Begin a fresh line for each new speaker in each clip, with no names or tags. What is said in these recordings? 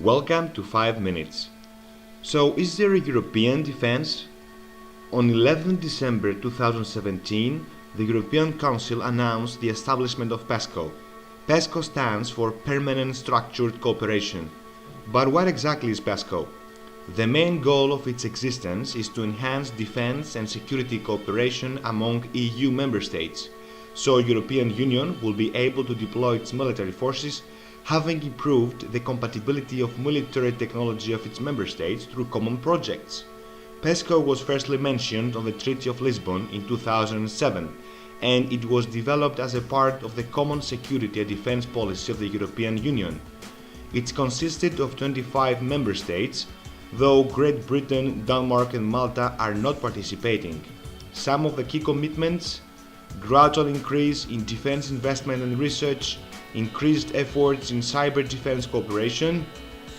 Welcome to 5 Minutes. So, is there a European defense? On 11 December 2017, the European Council announced the establishment of PESCO. PESCO stands for Permanent Structured Cooperation. But what exactly is PESCO? The main goal of its existence is to enhance defense and security cooperation among EU member states, so European Union will be able to deploy its military forces, having improved the compatibility of military technology of its member states through common projects. PESCO was firstly mentioned on the Treaty of Lisbon in 2007, and it was developed as a part of the common security and defense policy of the European Union. It consisted of 25 member states, though Great Britain, Denmark and Malta are not participating. Some of the key commitments: gradual increase in defense investment and research, increased efforts in cyber defense cooperation,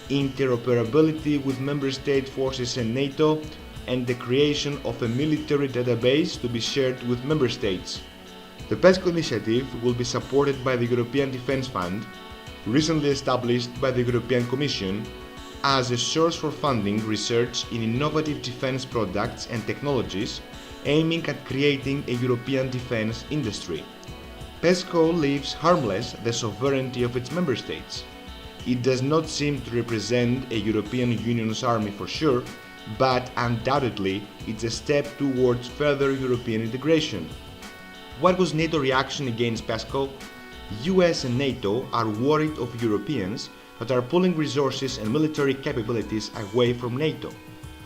interoperability with member state forces and NATO, and the creation of a military database to be shared with member states. The PESCO initiative will be supported by the European Defence Fund, recently established by the European Commission, as a source for funding research in innovative defense products and technologies, aiming at creating a European defense industry. PESCO leaves harmless the sovereignty of its member states. It does not seem to represent a European Union's army for sure, but undoubtedly it's a step towards further European integration. What was NATO's reaction against PESCO? US and NATO are worried of Europeans that are pulling resources and military capabilities away from NATO.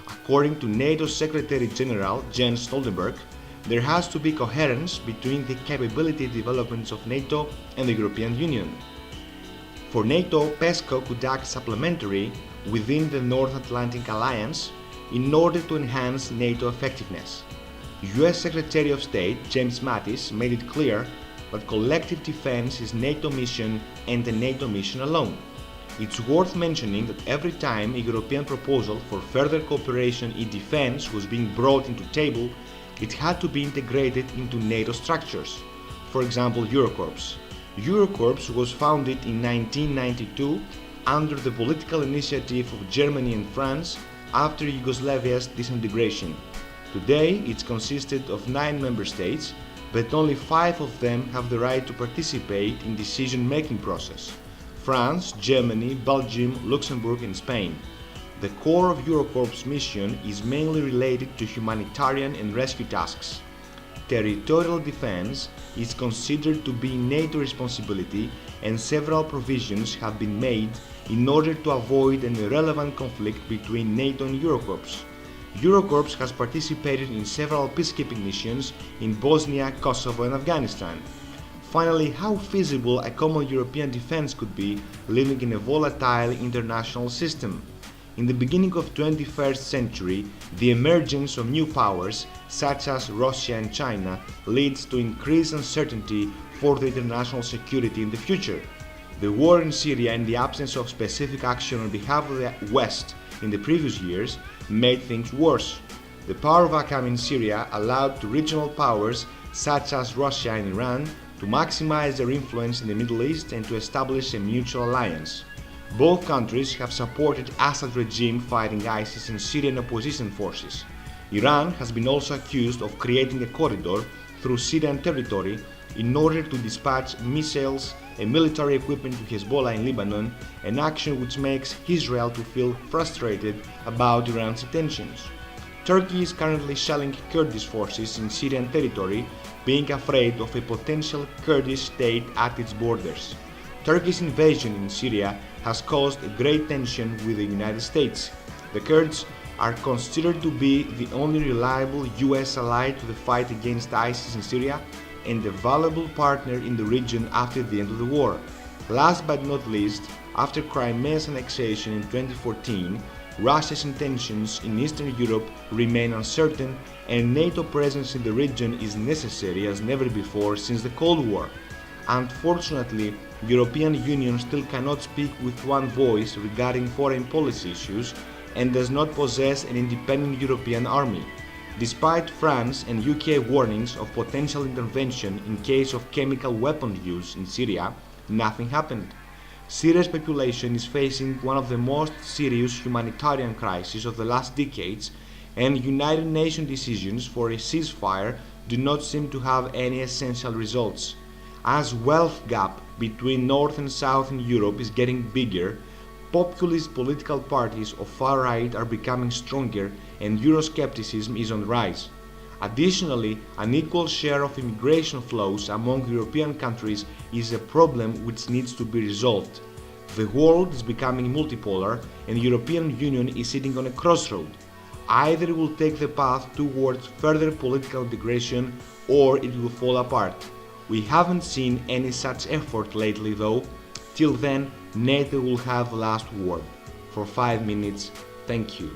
According to NATO Secretary General Jens Stoltenberg, there has to be coherence between the capability developments of NATO and the European Union. For NATO, PESCO could act supplementary within the North Atlantic Alliance in order to enhance NATO effectiveness. US Secretary of State James Mattis made it clear that collective defense is NATO mission and a NATO mission alone. It's worth mentioning that every time a European proposal for further cooperation in defense was being brought into table, it had to be integrated into NATO structures. For example, Eurocorps. Eurocorps was founded in 1992 under the political initiative of Germany and France after Yugoslavia's disintegration. Today, it's consisted of 9 member states, but only 5 of them have the right to participate in decision-making process: France, Germany, Belgium, Luxembourg and Spain. The core of Eurocorps' mission is mainly related to humanitarian and rescue tasks. Territorial defense is considered to be NATO responsibility, and several provisions have been made in order to avoid an irrelevant conflict between NATO and Eurocorps. Eurocorps has participated in several peacekeeping missions in Bosnia, Kosovo and Afghanistan. Finally, how feasible a common European defense could be living in a volatile international system? In the beginning of the 21st century, the emergence of new powers, such as Russia and China, leads to increased uncertainty for the international security in the future. The war in Syria and the absence of specific action on behalf of the West in the previous years made things worse. The power vacuum in Syria allowed regional powers, such as Russia and Iran, to maximize their influence in the Middle East and to establish a mutual alliance. Both countries have supported Assad regime fighting ISIS and Syrian opposition forces. Iran has been also accused of creating a corridor through Syrian territory in order to dispatch missiles and military equipment to Hezbollah in Lebanon, an action which makes Israel to feel frustrated about Iran's intentions. Turkey is currently shelling Kurdish forces in Syrian territory, being afraid of a potential Kurdish state at its borders. Turkey's invasion in Syria has caused a great tension with the United States. The Kurds are considered to be the only reliable US ally to the fight against ISIS in Syria and a valuable partner in the region after the end of the war. Last but not least, after Crimea's annexation in 2014, Russia's intentions in Eastern Europe remain uncertain, and NATO presence in the region is necessary as never before since the Cold War. Unfortunately, the European Union still cannot speak with one voice regarding foreign policy issues and does not possess an independent European army. Despite France and UK warnings of potential intervention in case of chemical weapon use in Syria, nothing happened. Syria's population is facing one of the most serious humanitarian crises of the last decades, and United Nations decisions for a ceasefire do not seem to have any essential results. As wealth gap between North and South in Europe is getting bigger, populist political parties of far right are becoming stronger and Euroscepticism is on the rise. Additionally, an equal share of immigration flows among European countries is a problem which needs to be resolved. The world is becoming multipolar and the European Union is sitting on a crossroad. Either it will take the path towards further political integration or it will fall apart. We haven't seen any such effort lately though. Till then, NATO will have the last word. For 5 minutes, thank you.